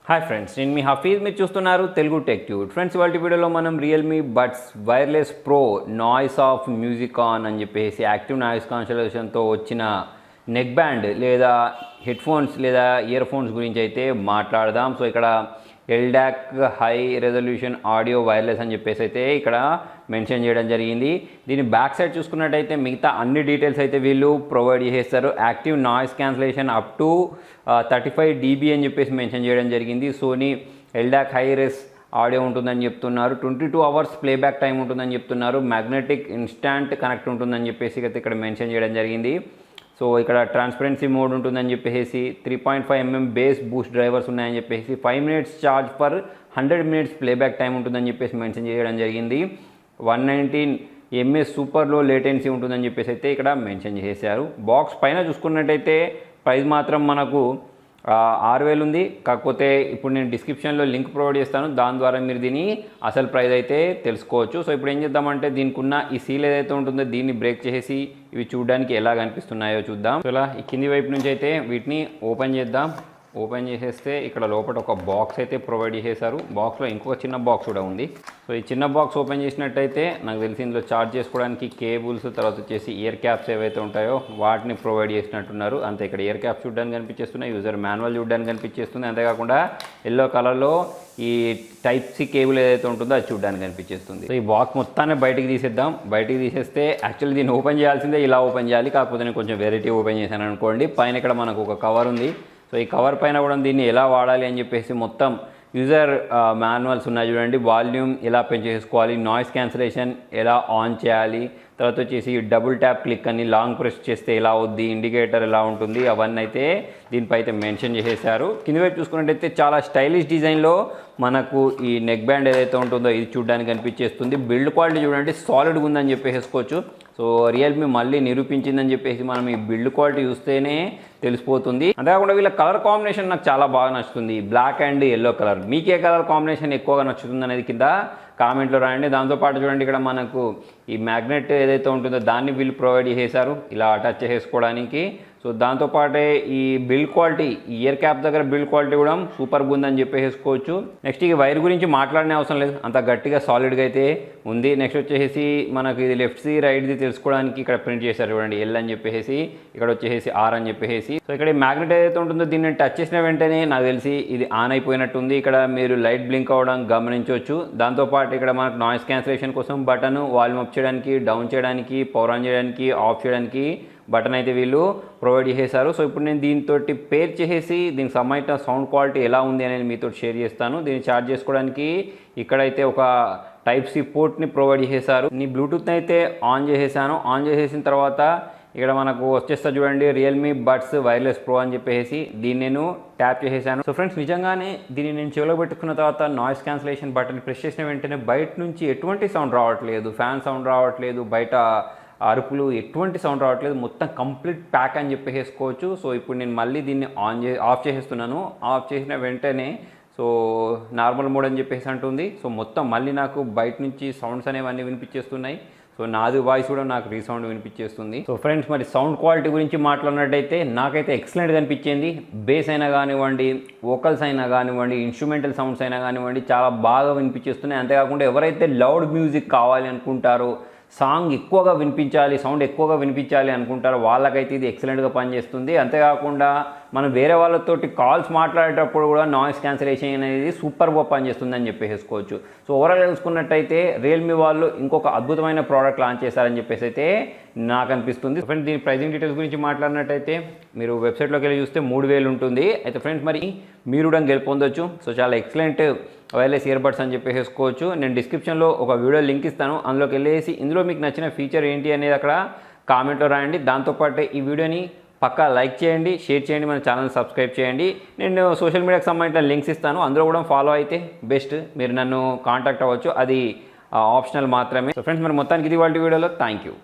Hi friends, నేను మీ హఫీజ్. మీరు చూస్తున్నారు తెలుగు టెక్ ట్యూబ్. ఫ్రెండ్స్, ఇవాళ వీడియోలో మనం Realme buds wireless pro noise of music on అని చెప్పేసి యాక్టివ్ నాయిస్ కాన్సలేషన్తో వచ్చిన నెక్ బ్యాండ్ లేదా హెడ్ ఫోన్స్ లేదా ఇయర్ ఫోన్స్ గురించి అయితే మాట్లాడదాం. సో ఇక్కడ ఎల్డాక్ హై రెజల్యూషన్ ఆడియో వైర్లెస్ అని చెప్పేసి అయితే ఇక్కడ మెన్షన్ చేయడం జరిగింది. దీని బ్యాక్ సైడ్ చూసుకున్నట్టయితే మిగతా అన్ని డీటెయిల్స్ అయితే వీళ్ళు ప్రొవైడ్ చేస్తారు. Active noise cancellation up to 35 dB అని చెప్పేసి మెన్షన్ చేయడం జరిగింది. సోనీ ఎల్డాక్ హై రెస్ ఆడియో ఉంటుందని చెప్తున్నారు. 22 hours ప్లేబ్యాక్ టైం ఉంటుందని చెప్తున్నారు. మ్యాగ్నెటిక్ ఇన్స్టాంట్ కనెక్ట్ ఉంటుందని చెప్పేసి అయితే ఇక్కడ మెన్షన్ చేయడం జరిగింది. సో ఇక్కడ ట్రాన్స్పరెన్సీ మోడ్ ఉంటుందని చెప్పేసి 3.5 mm బేస్ బూస్ట్ డ్రైవర్స్ ఉన్నాయని చెప్పేసి 5 minutes charge for 100 minutes playback time ఉంటుందని చెప్పేసి మెన్షన్ చేయడం జరిగింది. 119 ms సూపర్ లో లేటెన్సీ ఉంటుందని చెప్పేసి అయితే ఇక్కడ మెన్షన్ చేశారు. బాక్స్ పైన చూసుకున్నట్టయితే ప్రైస్ మాత్రం మనకు 6,000 ఉంది. కాకపోతే ఇప్పుడు నేను డిస్క్రిప్షన్లో లింక్ ప్రొవైడ్ చేస్తాను, దాని ద్వారా మీరు దీని అసలు ప్రైస్ అయితే తెలుసుకోవచ్చు. సో ఇప్పుడు ఏం చేద్దామంటే దీనికి ఉన్న ఈ సీల్ ఏదైతే ఉంటుందో దీన్ని బ్రేక్ చేసి ఇవి చూడడానికి ఎలా కనిపిస్తున్నాయో చూద్దాం. సో ఇలా ఈ కింది వైపు నుంచి అయితే వీటిని ఓపెన్ చేద్దాం. ఓపెన్ చేసేస్తే ఇక్కడ లోపల ఒక బాక్స్ అయితే ప్రొవైడ్ చేశారు. బాక్స్లో ఇంకొక చిన్న బాక్స్ కూడా ఉంది. సో ఈ చిన్న బాక్స్ ఓపెన్ చేసినట్టయితే నాకు తెలిసి ఇందులో ఛార్జ్ చేసుకోవడానికి కేబుల్స్, తర్వాత వచ్చేసి ఇయర్ క్యాప్స్ ఏవైతే ఉంటాయో వాటిని ప్రొవైడ్ చేసినట్టున్నారు. అంతే ఇక్కడ ఇయర్ క్యాప్స్ చూడడానికి కనిపించేస్తున్నాయి, యూజర్ మాన్యువల్ చూడడానికి కనిపించేస్తుంది. అంతేకాకుండా ఎల్లో కలర్లో ఈ టైప్ సి కేబుల్ ఏదైతే ఉంటుందో అది చూడడానికి కనిపించేస్తుంది. సో ఈ బాక్స్ మొత్తాన్ని బయటికి తీసేద్దాం. బయటికి తీసేస్తే యాక్చువల్లీ దీన్ని ఓపెన్ చేయాల్సిందే ఇలా ఓపెన్ చేయాలి, కాకపోతే నేను కొంచెం వెరైటీ ఓపెన్ చేశాను అనుకోండి. పైన ఇక్కడ మనకు ఒక కవర్ ఉంది. సో ఈ కవర్ పైన కూడా దీన్ని ఎలా వాడాలి అని చెప్పేసి మొత్తం యూజర్ మాన్యువల్స్ ఉన్నాయి చూడండి. వాల్యూమ్ ఎలా పెంచేసుకోవాలి, నాయిస్ క్యాన్సిలేషన్ ఎలా ఆన్ చేయాలి, తర్వాత వచ్చేసి డబుల్ ట్యాప్ క్లిక్ అని లాంగ్ ప్రెస్ చేస్తే ఎలా అవుద్ది, ఇండికేటర్ ఎలా ఉంటుంది, అవన్నీ అయితే దీనిపై అయితే మెన్షన్ చేసేసారు. కింది వైపు చూసుకున్నట్టయితే చాలా స్టైలిష్ డిజైన్లో మనకు ఈ నెక్ బ్యాండ్ ఏదైతే ఉంటుందో ఇది చూడడానికి కనిపించేస్తుంది. బిల్డ్ క్వాలిటీ చూడండి సాలిడ్గా ఉందని చెప్పేసుకోవచ్చు. సో రియల్మీ మళ్ళీ నిరూపించిందని చెప్పేసి మనం ఈ బిల్డ్ క్వాలిటీ చూస్తేనే తెలిసిపోతుంది. అంతేకాకుండా వీళ్ళ కలర్ కాంబినేషన్ నాకు చాలా బాగా నచ్చుతుంది, బ్లాక్ అండ్ ఎల్లో కలర్. మీకు ఏ కలర్ కాంబినేషన్ ఎక్కువగా నచ్చుతుంది అనేది కింద కామెంట్లో రాయండి. దాంతోపాటు చూడండి ఇక్కడ మనకు ఈ మ్యాగ్నెట్ ఏదైతే ఉంటుందో దాన్ని వీళ్ళు ప్రొవైడ్ చేశారు ఇలా అటాచ్ చేసుకోవడానికి. సో దాంతోపాటే ఈ బిల్డ్ క్వాలిటీ, ఈ ఇయర్ క్యాప్ దగ్గర బిల్డ్ క్వాలిటీ కూడా సూపర్గా ఉందని చెప్పేసుకోవచ్చు. నెక్స్ట్ ఈ వైర్ గురించి మాట్లాడనే అవసరం లేదు, అంత గట్టిగా సాలిడ్గా అయితే ఉంది. నెక్స్ట్ వచ్చేసి మనకు ఇది లెఫ్ట్ది రైట్ది తెలుసుకోవడానికి ఇక్కడ ప్రింట్ చేశారు చూడండి, ఎల్ అని చెప్పేసి, ఇక్కడ వచ్చేసి ఆర్ అని చెప్పేసి. సో ఇక్కడ ఈ మ్యాగ్నెట్ ఏదైతే ఉంటుందో దీన్ని టచ్ చేసిన వెంటనే నాకు తెలిసి ఇది ఆన్ అయిపోయినట్టుంది. ఇక్కడ మీరు లైట్ బ్లింక్ అవ్వడం గమనించవచ్చు. దాంతోపాటు ఇక్కడ మనకు నాయిస్ క్యాన్సిలేషన్ కోసం బటన్, వాల్యూమ్ అప్ చేయడానికి, డౌన్ చేయడానికి, పవర్ ఆన్ చేయడానికి, ఆఫ్ చేయడానికి బటన్ అయితే వీళ్ళు ప్రొవైడ్ చేశారు. సో ఇప్పుడు నేను దీంతో పేర్ చేసి దీనికి సంబంధించిన సౌండ్ క్వాలిటీ ఎలా ఉంది అనేది మీతో షేర్ చేస్తాను. దీన్ని ఛార్జ్ చేసుకోవడానికి ఇక్కడైతే ఒక టైప్ సి పోర్ట్ని ప్రొవైడ్ చేశారు. నీ బ్లూటూత్ని అయితే ఆన్ చేసేసాను. ఆన్ చేసేసిన తర్వాత ఇక్కడ మనకు వచ్చేస్తా చూడండి రియల్మీ బడ్స్ వైర్లెస్ ప్రో అని చెప్పేసి దీన్ని నేను ట్యాప్ చేసేసాను. సో ఫ్రెండ్స్, నిజంగానే దీన్ని నేను చెవిలో పెట్టుకున్న తర్వాత నాయిస్ క్యాన్సిలేషన్ బటన్ ప్రెస్ చేసిన వెంటనే బయట నుంచి ఎటువంటి సౌండ్ రావట్లేదు, ఫ్యాన్ సౌండ్ రావట్లేదు, బయట అరుపులు ఎటువంటి సౌండ్ రావట్లేదు, మొత్తం కంప్లీట్ ప్యాక్ అని చెప్పేసుకోవచ్చు. సో ఇప్పుడు నేను మళ్ళీ దీన్ని ఆఫ్ చేసేస్తున్నాను. ఆఫ్ చేసిన వెంటనే సో నార్మల్ మోడ్ అని చెప్పేసి అంటుంది. సో మొత్తం మళ్ళీ నాకు బయట నుంచి సౌండ్స్ అనేవన్నీ వినిపించేస్తున్నాయి. సో నాది వాయిస్ కూడా నాకు రీసౌండ్ వినిపించేస్తుంది. సో ఫ్రెండ్స్, మరి సౌండ్ క్వాలిటీ గురించి మాట్లాడినట్టయితే నాకైతే ఎక్సలెంట్గా అనిపించింది. బేస్ అయినా కానివ్వండి, వోకల్స్ అయినా కానివ్వండి, ఇన్స్ట్రుమెంటల్ సౌండ్స్ అయినా కానివ్వండి చాలా బాగా వినిపించేస్తున్నాయి. అంతేకాకుండా ఎవరైతే లౌడ్ మ్యూజిక్ కావాలి అనుకుంటారో, సాంగ్ ఎక్కువగా వినిపించాలి, సౌండ్ ఎక్కువగా వినిపించాలి అనుకుంటారో వాళ్ళకైతే ఇది ఎక్సలెంట్గా పనిచేస్తుంది. అంతేకాకుండా మనం వేరే వాళ్ళతోటి కాల్స్ మాట్లాడేటప్పుడు కూడా నాయిస్ క్యాన్సిలేషన్ అనేది సూపర్గా పనిచేస్తుంది అని చెప్పేసుకోవచ్చు. సో ఓవరాల్గా చూసుకున్నట్టయితే రియల్మీ వాళ్ళు ఇంకొక అద్భుతమైన ప్రోడక్ట్ లాంచ్ చేశారని చెప్పేసి అయితే నాకు అనిపిస్తుంది. ఫ్రెండ్స్, దీని ప్రైజింగ్ డీటెయిల్స్ గురించి మాట్లాడినట్టయితే మీరు వెబ్సైట్లోకి వెళ్ళి చూస్తే 3,000 ఉంటుంది. అయితే ఫ్రెండ్స్, మరి మీరు కూడా గెలుపొందొచ్చు. సో చాలా ఎక్సలెంట్ వైర్లెస్ ఇయర్ బడ్స్ అని చెప్పేసుకోవచ్చు. నేను డిస్క్రిప్షన్లో ఒక వీడియో లింక్ ఇస్తాను, అందులోకి వెళ్ళేసి ఇందులో మీకు నచ్చిన ఫీచర్ ఏంటి అనేది అక్కడ కామెంట్లో రాయండి. దాంతోపాటు ఈ వీడియోని పక్కా లైక్ చేయండి, షేర్ చేయండి, మన ఛానల్ సబ్స్క్రైబ్ చేయండి. నేను సోషల్ మీడియాకి సంబంధించిన లింక్స్ ఇస్తాను, అందులో కూడా ఫాలో అయితే బెస్ట్. మీరు నన్ను కాంటాక్ట్ అవ్వచ్చు, అది ఆప్షనల్ మాత్రమే. సో ఫ్రెండ్స్, మరి మొత్తానికి ఇది వాళ్ళ వీడియోలో థ్యాంక్ యూ.